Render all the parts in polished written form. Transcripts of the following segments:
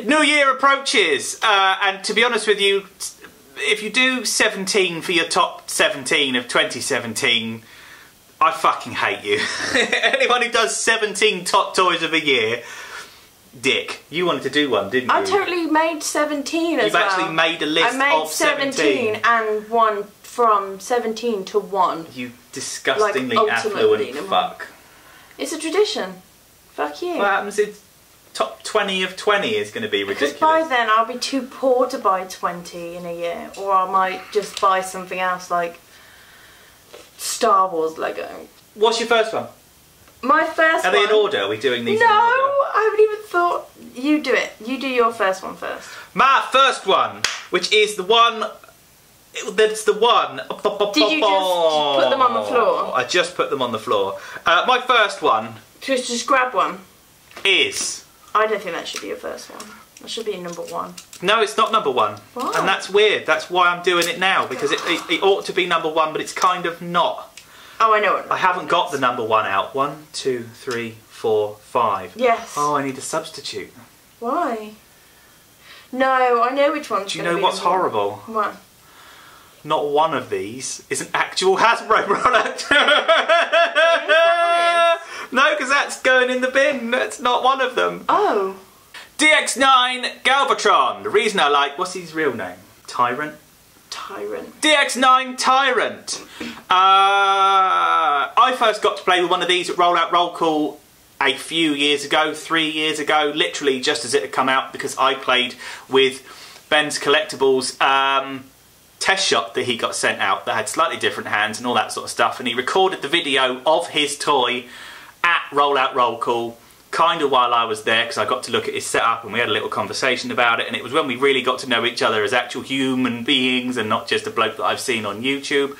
New Year approaches, and to be honest with you, if you do 17 for your top 17 of 2017, I fucking hate you. Anyone who does 17 top toys of a year, dick. You wanted to do one, didn't you? I totally made 17 as well. You've actually made a list of 17. And one from 17 to 1. You disgustingly affluent fuck. It's a tradition. Fuck you. What happens if top 20 of 20 is going to be ridiculous? Because by then I'll be too poor to buy 20 in a year. Or I might just buy something else like Star Wars Lego. What's your first one? My first one... Are they in order? Are we doing these in order? No, I haven't even thought... You do it. You do your first one first. My first one, which is the one... That's the one... Did you just put them on the floor? I just put them on the floor. My first one... Just grab one. Is... I don't think that should be your first one. That should be number 1. No, it's not number 1. Why? And that's weird. That's why I'm doing it now, because it ought to be number 1, but it's kind of not. Oh, I know what I haven't got the number 1 out. 1, 2, 3, 4, 5. Yes. Oh, I need a substitute. Why? No, I know which one's. Do you know what's horrible? What? Not one of these is an actual Hasbro product. No, because that's going in the bin. That's not one of them. Oh. DX9 Galvatron. The reason I like... What's his real name? Tyrant? Tyrant. DX9 Tyrant. I first got to play with one of these at Roll Out Roll Call a few years ago, 3 years ago, literally just as it had come out, because I played with Ben's Collectibles test shot that he got sent out that had slightly different hands and all that sort of stuff, and he recorded the video of his toy at Roll Out Roll Call kind of while I was there, because I got to look at his setup and we had a little conversation about it, and it was when we really got to know each other as actual human beings and not just a bloke that I've seen on YouTube.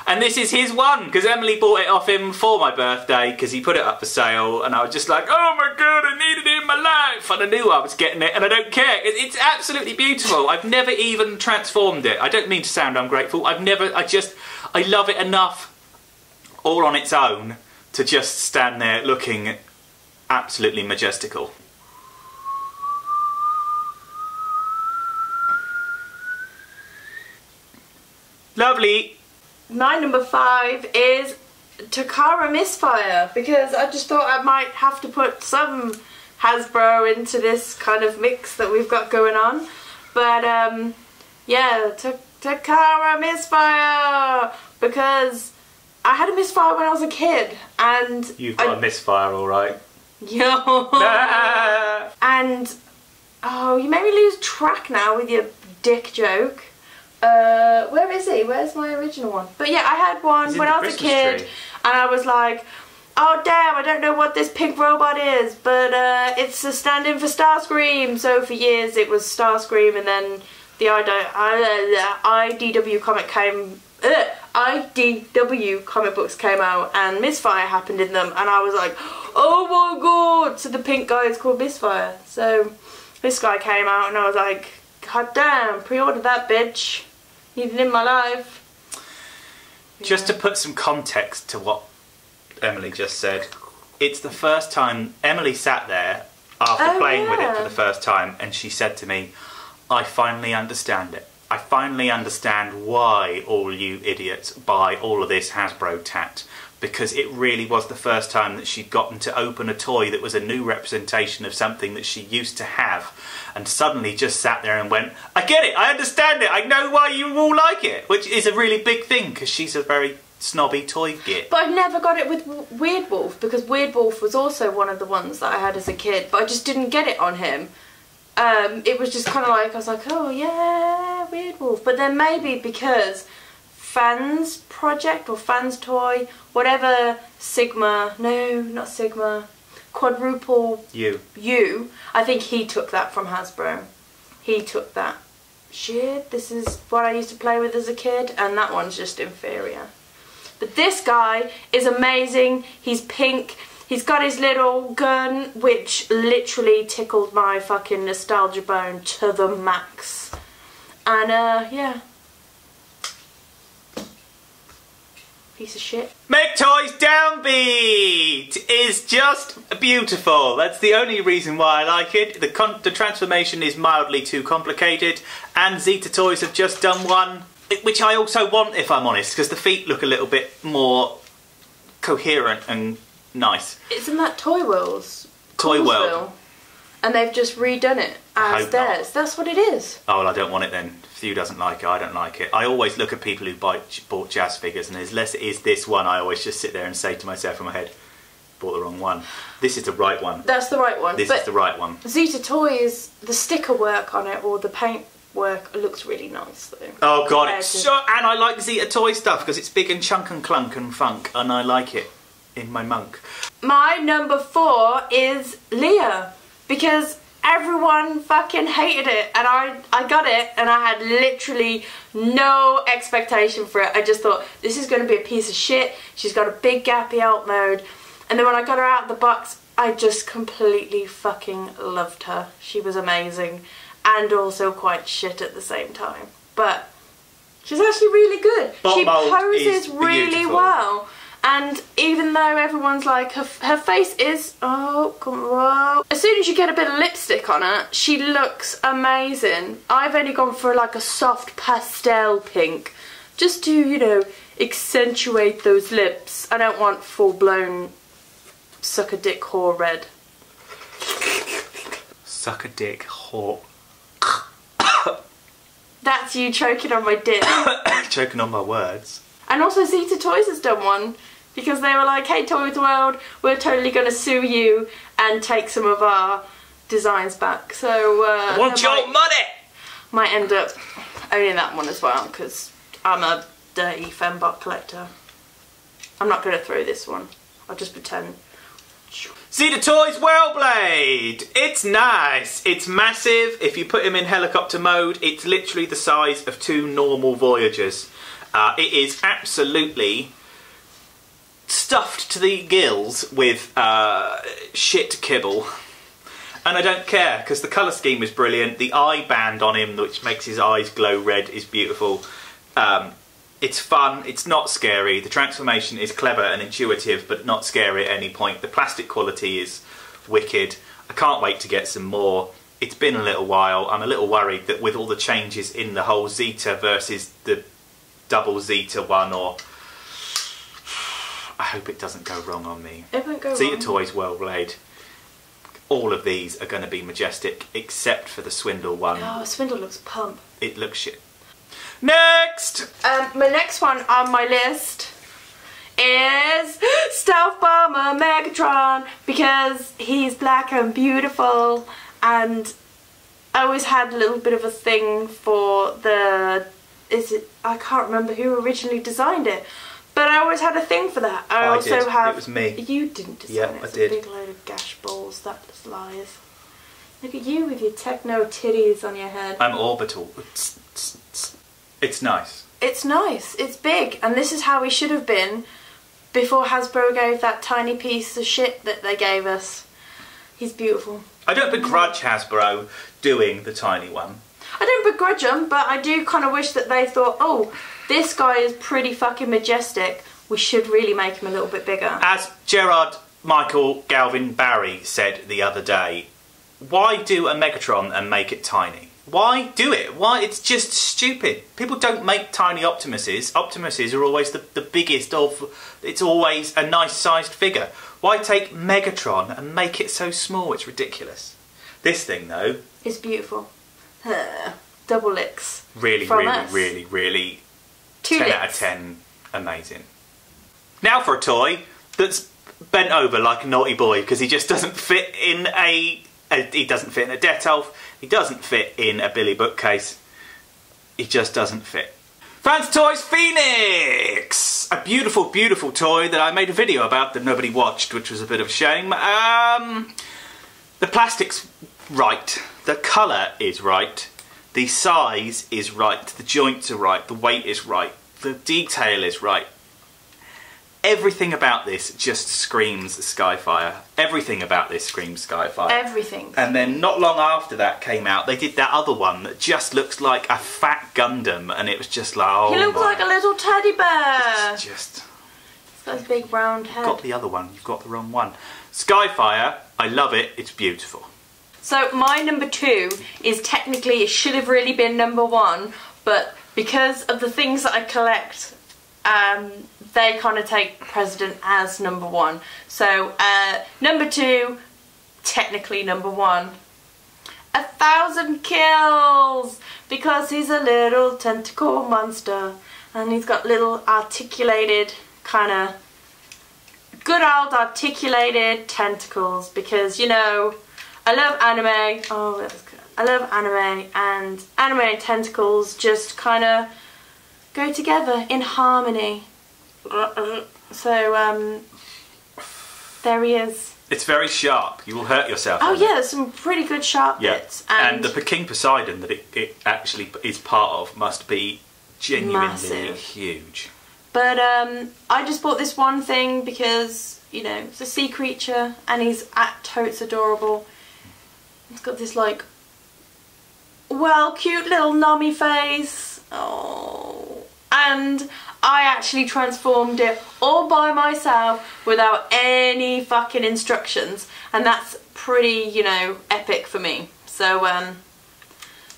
And this is his one, because Emily bought it off him for my birthday, because he put it up for sale, and I was just like, oh my god, I needed it in my life, and I knew I was getting it, and I don't care. It's absolutely beautiful. I've never even transformed it. I don't mean to sound ungrateful. I love it enough, all on its own, to just stand there looking absolutely majestical. Lovely. My number 5 is Takara Misfire, because I just thought I might have to put some Hasbro into this kind of mix that we've got going on. But yeah, Takara Misfire, because I had a Misfire when I was a kid, and you've got a Misfire, all right. Yo. And oh, you made me lose track now with your dick joke. Where is he? Where's my original one? But yeah, I had one when I was a kid, and I was like, oh damn, I don't know what this pink robot is, but it's a stand-in for Starscream. So for years it was Starscream, and then the IDW comic came. IDW comic books came out, and Misfire happened in them, and I was like, oh my god! So the pink guy is called Misfire. So this guy came out, and I was like, god damn, pre-order that bitch. Need it in my life. Just to put some context to what Emily just said, it's the first time Emily sat there after playing with it for the first time, and she said to me, I finally understand it. I finally understand why all you idiots buy all of this Hasbro tat, because it really was the first time that she'd gotten to open a toy that was a new representation of something that she used to have, and suddenly just sat there and went, I get it, I understand it, I know why you all like it, which is a really big thing, because she's a very snobby toy git. But I've never got it with Weird Wolf, because Weird Wolf was also one of the ones that I had as a kid, but I just didn't get it on him. It was just kind of like, I was like, oh yeah, Weird Wolf. But then maybe because Fans Project or Fans Toy, whatever, Sigma, no, not Sigma, Quadruple U, I think he took that from Hasbro. He took that. Shit, this is what I used to play with as a kid, and that one's just inferior. But this guy is amazing. He's pink. He's got his little gun, which literally tickled my fucking nostalgia bone to the max. And, yeah. Piece of shit. Make Toys Downbeat is just beautiful. That's the only reason why I like it. The transformation is mildly too complicated, and Zita Toys have just done one, which I also want, if I'm honest, because the feet look a little bit more coherent and nice. Isn't that Toy World's? Toy World. And they've just redone it as theirs. That's what it is. Oh, well, I don't want it then. Thew doesn't like it, I don't like it. I always look at people who bought jazz figures, and unless it is this one, I always just sit there and say to myself in my head, bought the wrong one. This is the right one. That's the right one. This is the right one. Zita Toys, the sticker work on it, or the paint work, looks really nice though. Oh god, it's so... And I like Zita Toy stuff, because it's big and chunk and clunk and funk, and I like it in my monk. My number 4 is Leah. Because everyone fucking hated it, and I got it, and I had literally no expectation for it. I just thought, this is going to be a piece of shit. She's got a big gappy alt mode. And then when I got her out of the box, I just completely fucking loved her. She was amazing, and also quite shit at the same time. But she's actually really good. She poses really well. And even though everyone's like, her face is, oh, come on. As soon as you get a bit of lipstick on her, she looks amazing. I've only gone for like a soft pastel pink, just to, you know, accentuate those lips. I don't want full-blown suck-a-dick whore red. Suck-a-dick whore. That's you choking on my dick. Choking on my words. And also Zita Toys has done one. Because they were like, hey Toys World, we're totally going to sue you and take some of our designs back. So I want your money! Might end up owning that one as well, because I'm a dirty fembot collector. I'm not going to throw this one. I'll just pretend. Zita Toys Wellblade! It's nice. It's massive. If you put him in helicopter mode, it's literally the size of 2 normal Voyagers. It is absolutely stuffed to the gills with shit kibble, and I don't care because the colour scheme is brilliant. The eye band on him, which makes his eyes glow red, is beautiful. It's fun, it's not scary, the transformation is clever and intuitive but not scary at any point. The plastic quality is wicked. I can't wait to get some more. It's been a little while. I'm a little worried that with all the changes in the whole Zita versus the double Zita one, or I hope it doesn't go wrong on me. It won't go wrong. Zita Toys Wellblade. All of these are going to be majestic, except for the Swindle one. Oh, Swindle looks pump. It looks shit. Next! My next one on my list is Stealth Bomber Megatron, because he's black and beautiful, and I always had a little bit of a thing for the... I can't remember who originally designed it, but I always had a thing for that. I also did. have... It was me. You didn't design it. I It's did. a big load of gash balls. That was lies. Look at you with your techno titties on your head. I'm orbital. It's nice. It's nice. It's big, and this is how he should have been before Hasbro gave that tiny piece of shit that they gave us. He's beautiful. I don't begrudge Hasbro doing the tiny one. I don't begrudge them, but I do kind of wish that they thought, oh, this guy is pretty fucking majestic. We should really make him a little bit bigger. As Gerard Michael Galvin Barry said the other day, why do a Megatron and make it tiny? Why do it? Why? It's just stupid. People don't make tiny Optimuses. Optimuses are always the biggest of... It's always a nice sized figure. Why take Megatron and make it so small? It's ridiculous. This thing, though... It's beautiful. Double licks. Really, from really, us. really, really... 2 10 licks. out of 10. Amazing. Now for a toy that's bent over like a naughty boy, because he just doesn't fit in he doesn't fit in a Detolf, he doesn't fit in a Billy bookcase, he just doesn't fit. Fans Toys Phoenix! A beautiful, beautiful toy that I made a video about that nobody watched, which was a bit of a shame. The plastic's right, the colour is right, the size is right, the joints are right, the weight is right, the detail is right. Everything about this just screams Skyfire. Everything about this screams Skyfire. Everything. And then not long after that came out, they did that other one that just looks like a fat Gundam, and it was just like, oh, he looks like a little teddy bear. Got his big round head. You've got the other one. You've got the wrong one. Skyfire, I love it. It's beautiful. So my number 2 is technically, it should have really been number 1, but because of the things that I collect, they kind of take precedent as number 1. So number 2, technically number 1. 1,000 kills! Because he's a little tentacle monster. And he's got little articulated, kind of good old articulated tentacles. Because, you know, I love anime. Oh, that was good. I love anime, and anime and tentacles just kind of go together in harmony. So, there he is. It's very sharp. You will hurt yourself. Oh yeah, there's some pretty good sharp bits. And the Peking Poseidon that it actually is part of must be genuinely massive. Huge. But I just bought this one thing because, you know, it's a sea creature and he's totes adorable. It's got this like, well, cute little nommy face. Oh. And I actually transformed it all by myself without any fucking instructions. And that's pretty, you know, epic for me. So,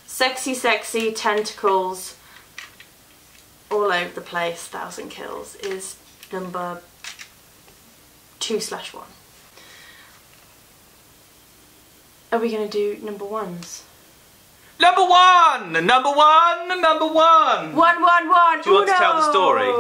sexy, sexy tentacles all over the place, 1,000 kills is number 2/1. Are we going to do number 1s? Number 1! Number 1! Number 1! 1, 1, 1! Do you want to tell the story?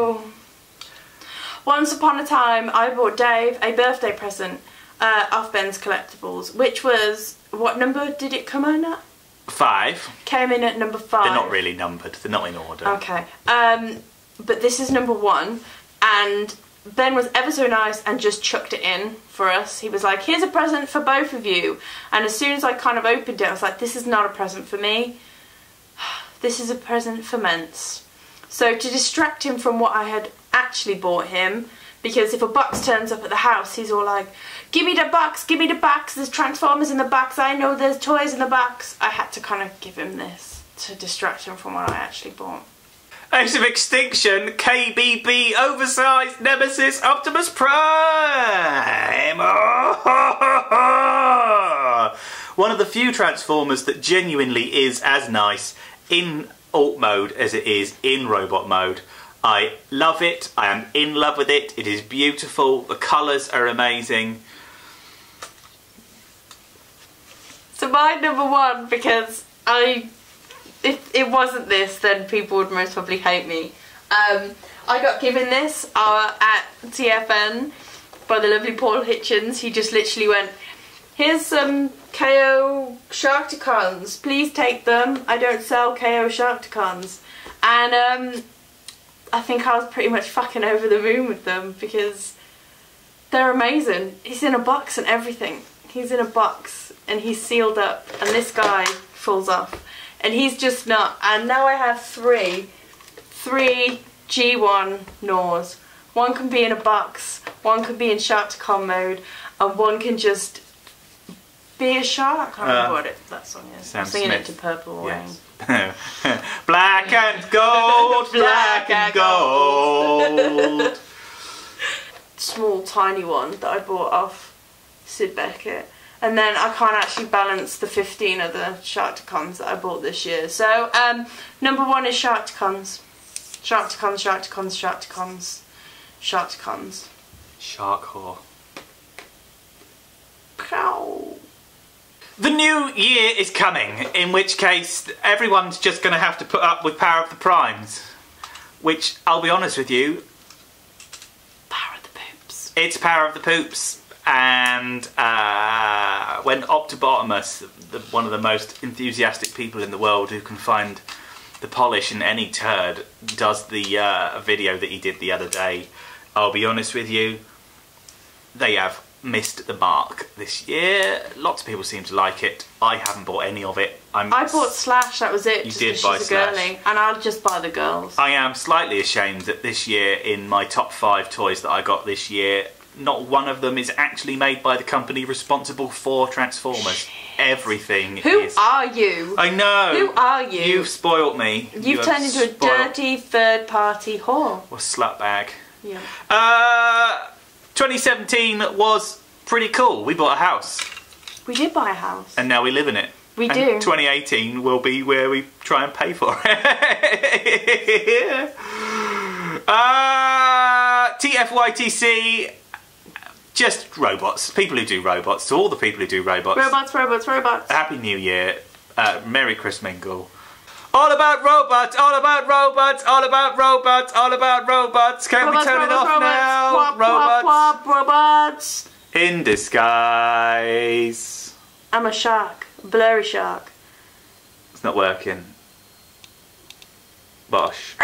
Once upon a time, I bought Dave a birthday present off Ben's Collectibles, which was, what number did it come in at? 5. Came in at number 5. They're not really numbered. They're not in order. Okay. But this is number 1, and Ben was ever so nice and just chucked it in for us. He was like, here's a present for both of you. And as soon as I kind of opened it, I was like, this is not a present for me. This is a present for Mence. So to distract him from what I had actually bought him, because if a box turns up at the house, he's all like, give me the box, there's Transformers in the box, I know there's toys in the box. I had to kind of give him this to distract him from what I actually bought. Age of Extinction, KBB, oversized Nemesis, Optimus Prime! Oh! One of the few Transformers that genuinely is as nice in alt mode as it is in robot mode. I love it, I am in love with it, it is beautiful, the colours are amazing. So my number 1, because if it wasn't this, then people would most probably hate me. I got given this at TFN by the lovely Paul Hitchens. He just literally went, here's some KO Sharkticons, please take them. I don't sell KO Sharkticons. And I think I was pretty much fucking over the moon with them because they're amazing. He's in a box and everything. He's in a box and he's sealed up, and this guy falls off. And he's just not. And now I have three G1 Gnaws. One can be in a box, one can be in Sharkticon mode, and one can just be a shark. I can't remember what that song is. I'm singing it to Purple Rain. Black and gold, black and gold. Small, tiny one that I bought off Sid Beckett. And then I can't actually balance the 15 other Sharkticons that I bought this year. So, number 1 is Sharkticons. Sharkticons, Sharkticons, Sharkticons, Sharkticons. Shark whore. Pow. The new year is coming, in which case everyone's just going to have to put up with Power of the Primes. Which, I'll be honest with you... Power of the Poops. It's Power of the Poops. And when Optimus, one of the most enthusiastic people in the world who can find the polish in any turd, does the video that he did the other day, I'll be honest with you, they have missed the mark this year. Lots of people seem to like it. I haven't bought any of it. I bought Slash, that was it. You just did buy she's Slash. A girly, and I'll just buy the girls. I am slightly ashamed that this year, in my top 5 toys that I got this year, not one of them is actually made by the company responsible for Transformers. Shit. Everything is... Who are you? I know. Who are you? You've spoilt me. You've turned into a dirty third-party whore. Or slutbag. Yeah. 2017 was pretty cool. We bought a house. We did buy a house. And now we live in it. We and do. 2018 will be where we try and pay for it. TFYTC, just robots. People who do robots. To all the people who do robots. Robots, robots, robots. Happy New Year. Merry Christmingle. All about robots, all about robots, all about robots, all about robots. Can we turn it off now? Wop, Robots. wop, wop, robots. In disguise. I'm a shark. Blurry shark. It's not working. Bosh.